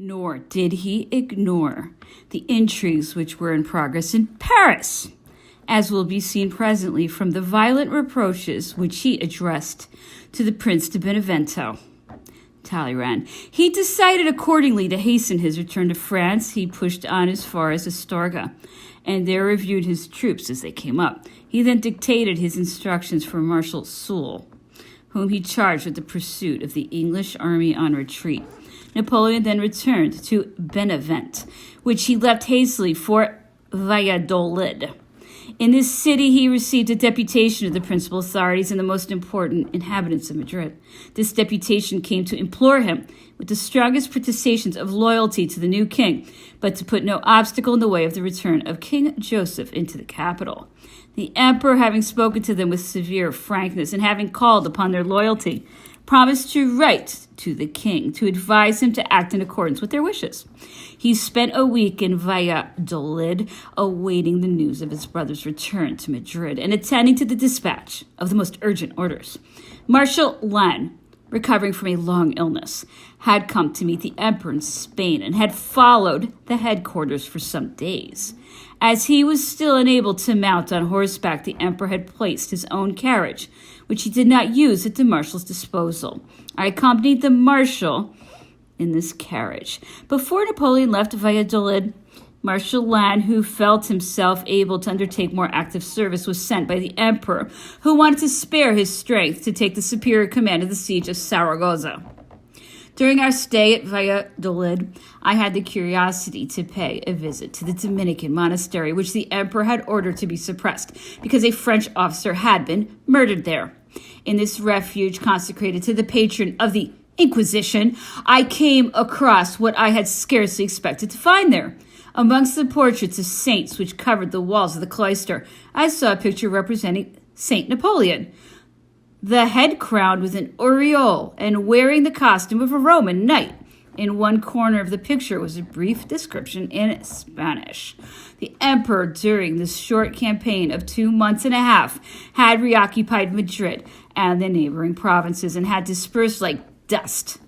Nor did he ignore the intrigues which were in progress in Paris, as will be seen presently from the violent reproaches which he addressed to the Prince de Benevento. Talleyrand. He decided accordingly to hasten his return to France. He pushed on as far as Astorga, and there reviewed his troops as they came up. He then dictated his instructions for Marshal Soult, whom he charged with the pursuit of the English army on retreat. Napoleon then returned to Benevent, which he left hastily for Valladolid. In this city, he received a deputation of the principal authorities and the most important inhabitants of Madrid. This deputation came to implore him, with the strongest protestations of loyalty to the new king, but to put no obstacle in the way of the return of King Joseph into the capital. The emperor, having spoken to them with severe frankness and having called upon their loyalty, promised to write to the king to advise him to act in accordance with their wishes. He spent a week in Valladolid, awaiting the news of his brother's return to Madrid and attending to the dispatch of the most urgent orders. Marshal Lannes, recovering from a long illness, had come to meet the emperor in Spain and had followed the headquarters for some days. As he was still unable to mount on horseback, the emperor had placed his own carriage, which he did not use, at the marshal's disposal. I accompanied the marshal in this carriage. Before Napoleon left Valladolid, Marshal Lannes, who felt himself able to undertake more active service, was sent by the emperor, who wanted to spare his strength to take the superior command of the siege of Saragossa. During our stay at Valladolid, I had the curiosity to pay a visit to the Dominican monastery, which the emperor had ordered to be suppressed because a French officer had been murdered there. In this refuge consecrated to the patron of the Inquisition, I came across what I had scarcely expected to find there. Amongst the portraits of saints which covered the walls of the cloister, I saw a picture representing Saint Napoleon, the head crowned with an aureole and wearing the costume of a Roman knight. In one corner of the picture was a brief description in Spanish. The emperor, during this short campaign of 2 months and a half, had reoccupied Madrid and the neighboring provinces and had dispersed like dust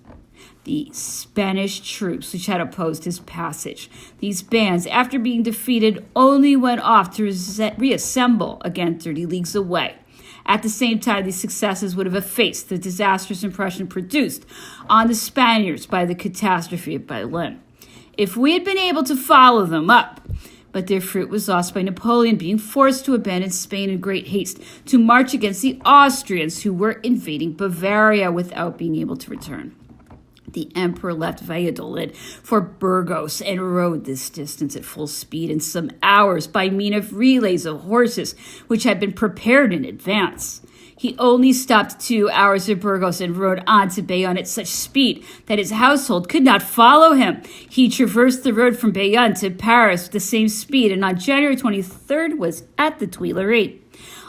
the Spanish troops which had opposed his passage. These bands, after being defeated, only went off to reassemble again 30 leagues away. At the same time, these successes would have effaced the disastrous impression produced on the Spaniards by the catastrophe of Berlin, if we had been able to follow them up. But their fruit was lost by Napoleon being forced to abandon Spain in great haste to march against the Austrians, who were invading Bavaria, without being able to return. The emperor left Valladolid for Burgos and rode this distance at full speed in some hours by means of relays of horses which had been prepared in advance. He only stopped 2 hours at Burgos and rode on to Bayonne at such speed that his household could not follow him. He traversed the road from Bayonne to Paris with the same speed, and on January 23rd was at the Tuileries.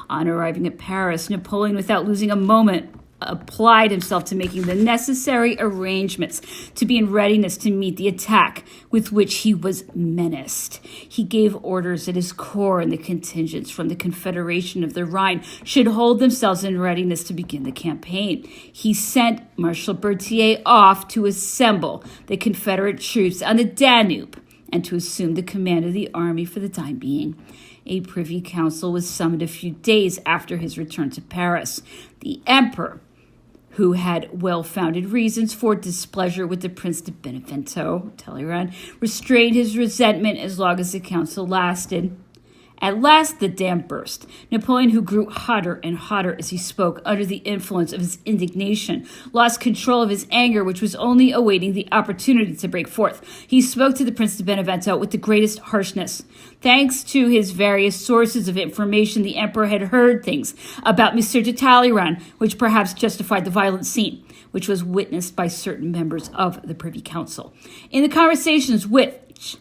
On arriving at Paris, Napoleon, without losing a moment, applied himself to making the necessary arrangements to be in readiness to meet the attack with which he was menaced. He gave orders that his corps and the contingents from the Confederation of the Rhine should hold themselves in readiness to begin the campaign. He sent Marshal Berthier off to assemble the Confederate troops on the Danube and to assume the command of the army for the time being. A privy council was summoned a few days after his return to Paris. The emperor, who had well-founded reasons for displeasure with the Prince de Benevento, Talleyrand, restrained his resentment as long as the council lasted. At last the dam burst. Napoleon, who grew hotter and hotter as he spoke under the influence of his indignation, lost control of his anger, which was only awaiting the opportunity to break forth. He spoke to the Prince de Benevento with the greatest harshness. Thanks to his various sources of information, the emperor had heard things about Monsieur de Talleyrand, which perhaps justified the violent scene, which was witnessed by certain members of the Privy Council. In the conversations which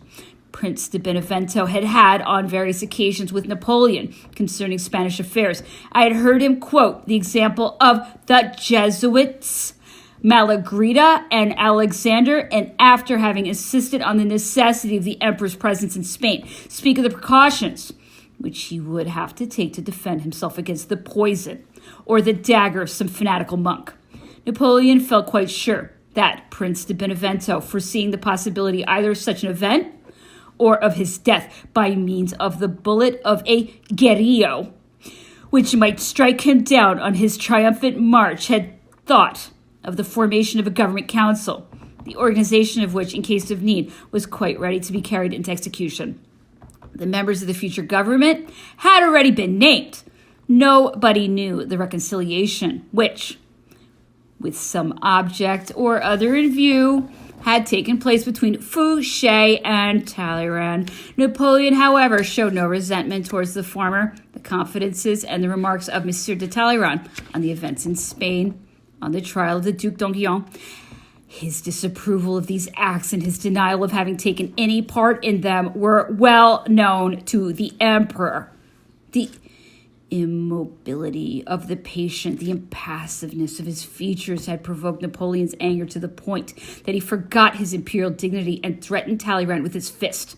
Prince de Benevento had on various occasions with Napoleon concerning Spanish affairs, I had heard him quote the example of the Jesuits, Malagrida and Alexander, and after having insisted on the necessity of the emperor's presence in Spain, speak of the precautions which he would have to take to defend himself against the poison or the dagger of some fanatical monk. Napoleon felt quite sure that Prince de Benevento, foreseeing the possibility either of such an event or of his death by means of the bullet of a guerrillo, which might strike him down on his triumphant march, had thought of the formation of a government council, the organization of which, in case of need, was quite ready to be carried into execution. The members of the future government had already been named. Nobody knew the reconciliation, which, with some object or other in view, had taken place between Fouché and Talleyrand. Napoleon, however, showed no resentment towards the former. The confidences and the remarks of Monsieur de Talleyrand on the events in Spain, on the trial of the Duc d'Enghien, his disapproval of these acts and his denial of having taken any part in them were well known to the emperor. The immobility of the patient, the impassiveness of his features had provoked Napoleon's anger to the point that he forgot his imperial dignity and threatened Talleyrand with his fist.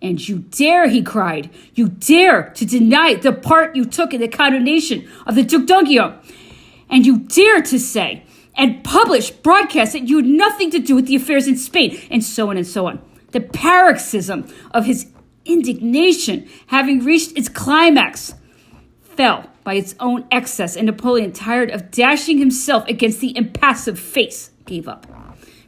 "And you dare," he cried, "you dare to deny the part you took in the condemnation of the Duc d'Enghien. And you dare to say and broadcast that you had nothing to do with the affairs in Spain," and so on and so on. The paroxysm of his indignation, having reached its climax, fell by its own excess, and Napoleon, tired of dashing himself against the impassive face, gave up.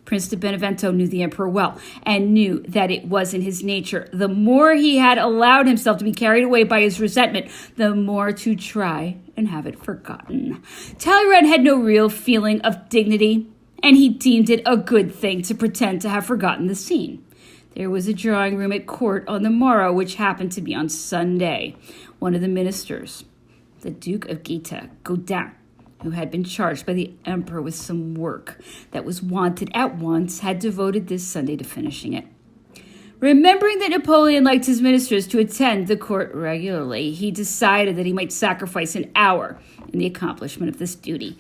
Prince de Benevento knew the emperor well, and knew that it was in his nature, the more he had allowed himself to be carried away by his resentment, the more to try and have it forgotten. Talleyrand had no real feeling of dignity, and he deemed it a good thing to pretend to have forgotten the scene. There was a drawing room at court on the morrow, which happened to be on Sunday. One of the ministers, the Duke of Godin, who had been charged by the emperor with some work that was wanted at once, had devoted this Sunday to finishing it. Remembering that Napoleon liked his ministers to attend the court regularly, he decided that he might sacrifice an hour in the accomplishment of this duty.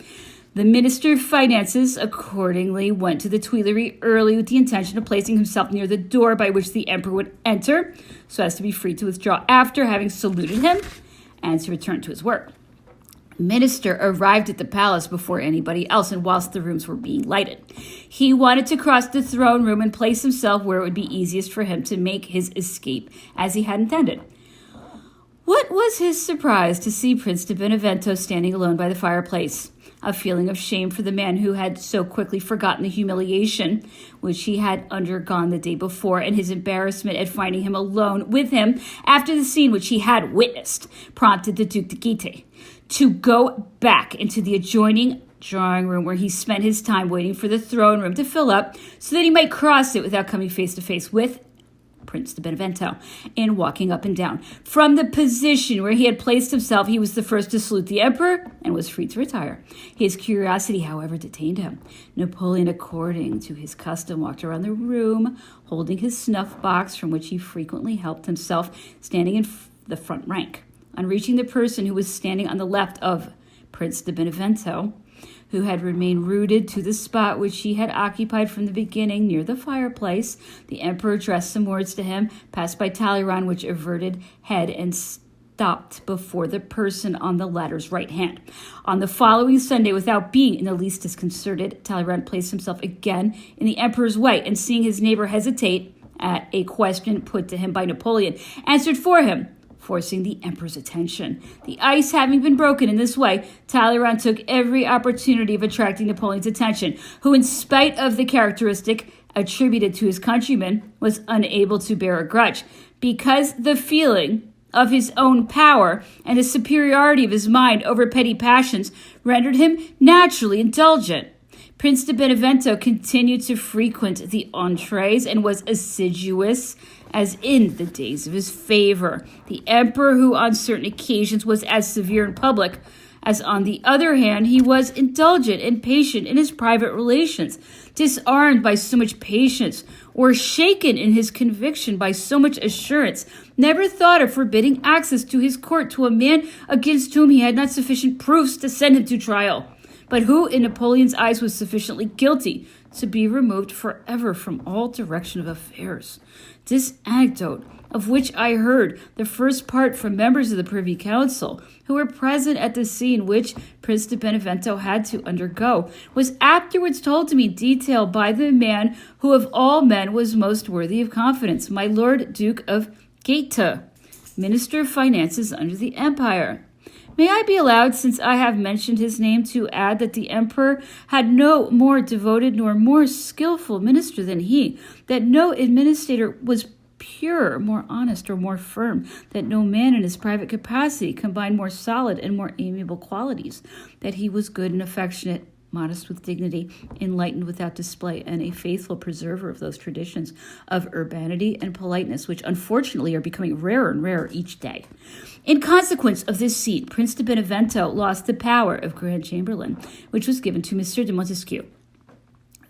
The Minister of Finances accordingly went to the Tuileries early with the intention of placing himself near the door by which the emperor would enter, so as to be free to withdraw after having saluted him and to return to his work. The minister arrived at the palace before anybody else, and whilst the rooms were being lighted, he wanted to cross the throne room and place himself where it would be easiest for him to make his escape as he had intended. What was his surprise to see Prince de Benevento standing alone by the fireplace. A feeling of shame for the man who had so quickly forgotten the humiliation which he had undergone the day before, and his embarrassment at finding him alone with him after the scene which he had witnessed, prompted the Duc de Guité to go back into the adjoining drawing room where he spent his time waiting for the throne room to fill up so that he might cross it without coming face to face with Prince de Benevento in walking up and down. From the position where he had placed himself, he was the first to salute the emperor and was free to retire. His curiosity, however, detained him. Napoleon, according to his custom, walked around the room, holding his snuff box, from which he frequently helped himself, standing in the front rank. On reaching the person who was standing on the left of Prince de Benevento, who had remained rooted to the spot which he had occupied from the beginning near the fireplace, the emperor addressed some words to him, passed by Talleyrand, which averted head and stopped before the person on the latter's right hand. On the following Sunday, without being in the least disconcerted, Talleyrand placed himself again in the emperor's way, and seeing his neighbor hesitate at a question put to him by Napoleon, answered for him, forcing the emperor's attention. The ice having been broken in this way, Talleyrand took every opportunity of attracting Napoleon's attention, who, in spite of the characteristic attributed to his countrymen, was unable to bear a grudge, because the feeling of his own power and the superiority of his mind over petty passions rendered him naturally indulgent. Prince de Benevento continued to frequent the entrees and was assiduous as in the days of his favor. The emperor, who on certain occasions was as severe in public as on the other hand he was indulgent and patient in his private relations, disarmed by so much patience or shaken in his conviction by so much assurance, never thought of forbidding access to his court to a man against whom he had not sufficient proofs to send him to trial, but who in Napoleon's eyes was sufficiently guilty to be removed forever from all direction of affairs. This anecdote, of which I heard the first part from members of the Privy Council, who were present at the scene which Prince de Benevento had to undergo, was afterwards told to me in detail by the man who of all men was most worthy of confidence, my Lord Duke of Gaeta, Minister of Finances under the Empire. May I be allowed, since I have mentioned his name, to add that the emperor had no more devoted nor more skillful minister than he, that no administrator was purer, more honest, or more firm, that no man in his private capacity combined more solid and more amiable qualities, that he was good and affectionate, modest with dignity, enlightened without display, and a faithful preserver of those traditions of urbanity and politeness, which unfortunately are becoming rarer and rarer each day. In consequence of this seat, Prince de Benevento lost the power of Grand Chamberlain, which was given to Monsieur de Montesquieu.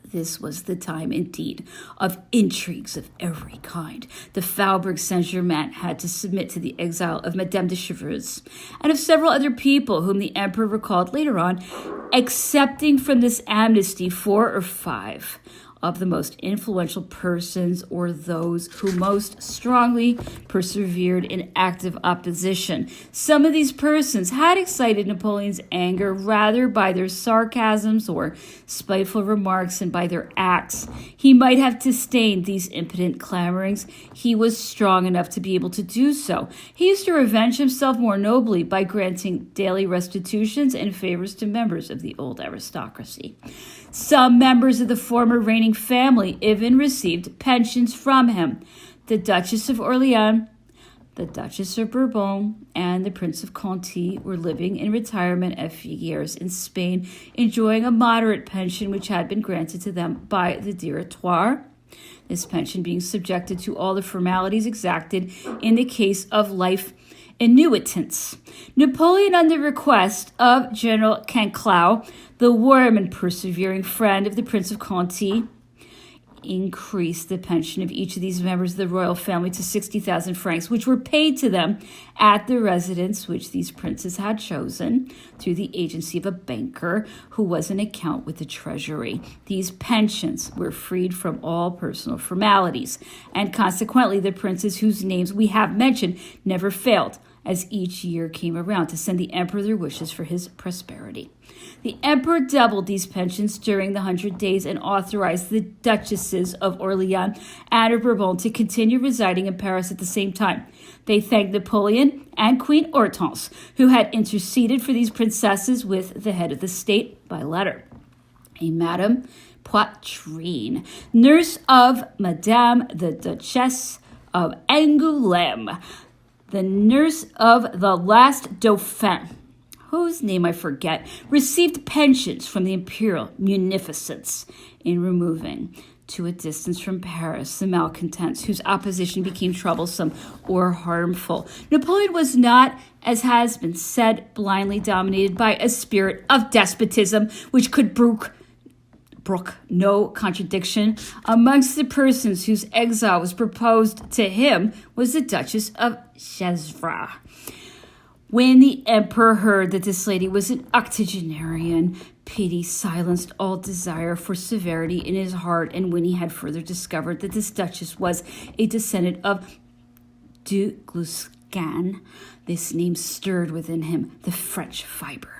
This was the time, indeed, of intrigues of every kind. The Faubourg Saint-Germain had to submit to the exile of Madame de Chevreuse and of several other people whom the emperor recalled later on, accepting from this amnesty 4 or 5 of the most influential persons or those who most strongly persevered in active opposition. Some of these persons had excited Napoleon's anger rather by their sarcasms or spiteful remarks than by their acts. He might have disdained these impotent clamorings. He was strong enough to be able to do so. He used to revenge himself more nobly by granting daily restitutions and favors to members of the old aristocracy. Some members of the former reigning family even received pensions from him. The Duchess of Orleans, the Duchess of Bourbon, and the Prince of Conti were living in retirement at Figueres in Spain, enjoying a moderate pension which had been granted to them by the Directoire, this pension being subjected to all the formalities exacted in the case of life annuitants. Napoleon, on the request of General Canclau, the warm and persevering friend of the Prince of Conti, increased the pension of each of these members of the royal family to 60,000 francs, which were paid to them at the residence which these princes had chosen through the agency of a banker who was an account with the treasury. These pensions were freed from all personal formalities, and consequently the princes whose names we have mentioned never failed, as each year came around, to send the emperor their wishes for his prosperity. The emperor doubled these pensions during the 100 days and authorized the duchesses of Orleans and of Bourbon to continue residing in Paris at the same time. They thanked Napoleon and Queen Hortense, who had interceded for these princesses with the head of the state by letter. A Madame Poitrine, nurse of Madame the Duchess of Angoulême, the nurse of the last Dauphin, whose name I forget, received pensions from the imperial munificence in removing to a distance from Paris the malcontents whose opposition became troublesome or harmful. Napoleon was not, as has been said, blindly dominated by a spirit of despotism which could brook no contradiction. Amongst the persons whose exile was proposed to him was the Duchess of Chevreuse. When the emperor heard that this lady was an octogenarian, pity silenced all desire for severity in his heart, and when he had further discovered that this duchess was a descendant of du Guesclin, this name stirred within him the French fiber.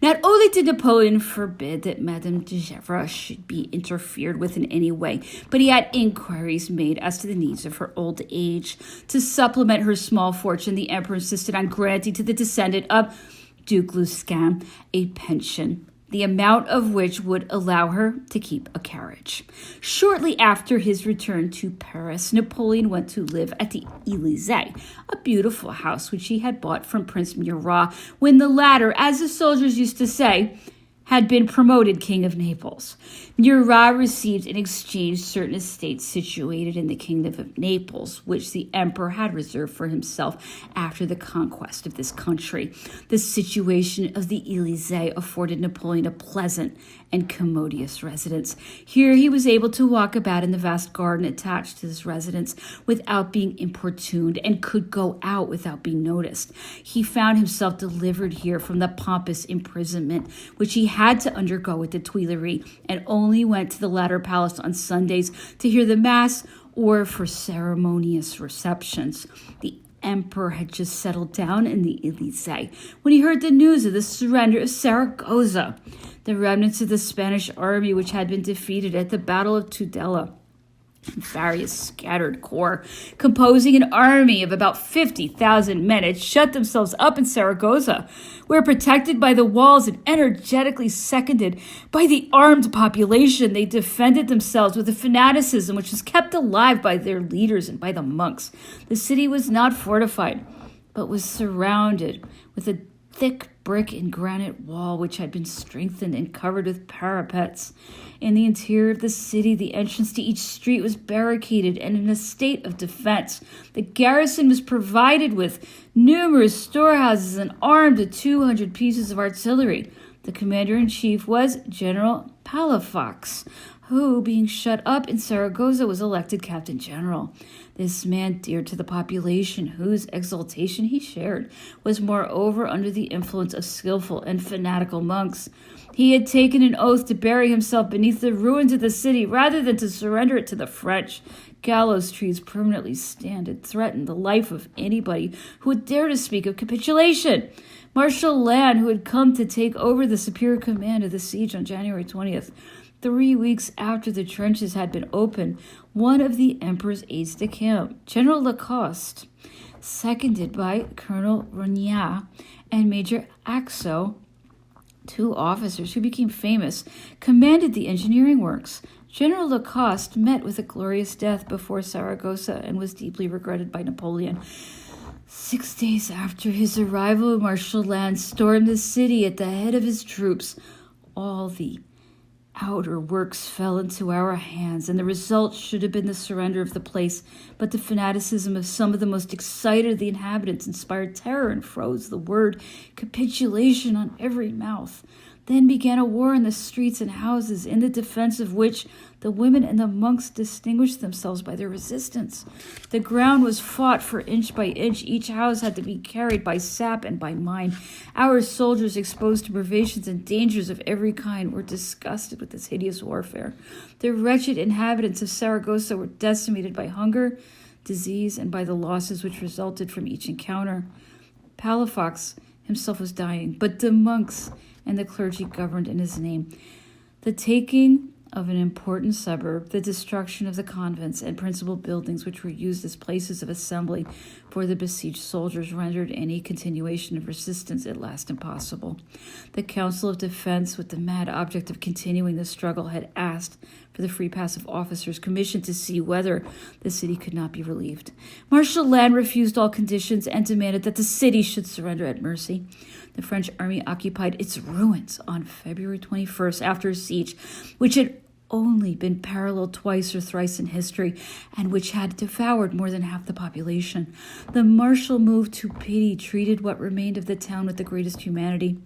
Not only did Napoleon forbid that Madame de Chevreuse should be interfered with in any way, but he had inquiries made as to the needs of her old age. To supplement her small fortune, the emperor insisted on granting to the descendant of du Guesclin a pension, the amount of which would allow her to keep a carriage. Shortly after his return to Paris, Napoleon went to live at the Élysée, a beautiful house which he had bought from Prince Murat when the latter, as the soldiers used to say, had been promoted King of Naples. Murat received in exchange certain estates situated in the Kingdom of Naples, which the emperor had reserved for himself after the conquest of this country. The situation of the Élysée afforded Napoleon a pleasant and commodious residence. Here he was able to walk about in the vast garden attached to his residence without being importuned, and could go out without being noticed. He found himself delivered here from the pompous imprisonment which he had to undergo at the Tuileries, and only went to the latter palace on Sundays to hear the mass or for ceremonious receptions. The emperor had just settled down in the Elysee when he heard the news of the surrender of Saragossa. The remnants of the Spanish army, which had been defeated at the Battle of Tudela, various scattered corps, composing an army of about 50,000 men, had shut themselves up in Saragossa, where, protected by the walls and energetically seconded by the armed population, they defended themselves with a fanaticism which was kept alive by their leaders and by the monks. The city was not fortified, but was surrounded with a thick brick and granite wall which had been strengthened and covered with parapets. In the interior of the city, the entrance to each street was barricaded and in a state of defense. The garrison was provided with numerous storehouses and armed with 200 pieces of artillery. The commander-in-chief was General Palafox, who, being shut up in Saragossa, was elected captain general. This man, dear to the population, whose exultation he shared, was moreover under the influence of skillful and fanatical monks. He had taken an oath to bury himself beneath the ruins of the city rather than to surrender it to the French. Gallows trees permanently stand and threaten the life of anybody who would dare to speak of capitulation. Marshal Lannes, who had come to take over the superior command of the siege on January 20th, 3 weeks after the trenches had been opened, one of the emperor's aides-de-camp, General Lacoste, seconded by Colonel Rognat and Major Axo, 2 officers who became famous, commanded the engineering works. General Lacoste met with a glorious death before Saragossa and was deeply regretted by Napoleon. 6 days after his arrival, Marshal Lannes stormed the city at the head of his troops. All the outer works fell into our hands, and the result should have been the surrender of the place, but the fanaticism of some of the most excited of the inhabitants inspired terror and froze the word capitulation on every mouth. Then began a war in the streets and houses, in the defense of which the women and the monks distinguished themselves by their resistance. The ground was fought for inch by inch. Each house had to be carried by sap and by mine. Our soldiers, exposed to privations and dangers of every kind, were disgusted with this hideous warfare. The wretched inhabitants of Saragossa were decimated by hunger, disease, and by the losses which resulted from each encounter. Palafox himself was dying, but the monks and the clergy governed in his name. The taking of an important suburb, the destruction of the convents and principal buildings which were used as places of assembly for the besieged soldiers, rendered any continuation of resistance at last impossible. The Council of Defense, with the mad object of continuing the struggle, had asked for the free pass of officers commissioned to see whether the city could not be relieved. Marshal Lannes refused all conditions and demanded that the city should surrender at mercy. The French army occupied its ruins on February 21st after a siege which had only been paralleled twice or thrice in history, and which had devoured more than half the population. The marshal, moved to pity, treated what remained of the town with the greatest humanity.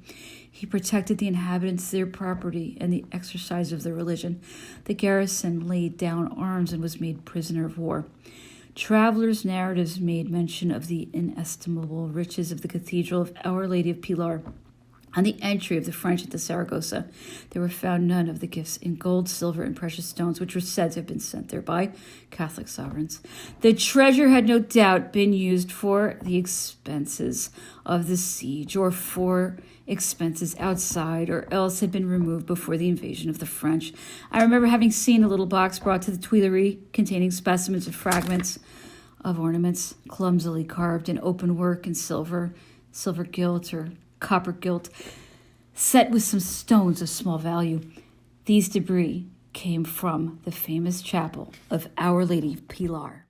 He protected the inhabitants, their property, and the exercise of their religion. The garrison laid down arms and was made prisoner of war. Travelers' narratives made mention of the inestimable riches of the Cathedral of Our Lady of Pilar. On the entry of the French into Saragossa, there were found none of the gifts in gold, silver, and precious stones which were said to have been sent there by Catholic sovereigns. The treasure had no doubt been used for the expenses of the siege, or for expenses outside, or else had been removed before the invasion of the French. I remember having seen a little box brought to the Tuileries containing specimens and fragments of ornaments clumsily carved in open work in silver gilt or copper gilt, set with some stones of small value. These debris came from the famous chapel of Our Lady Pilar.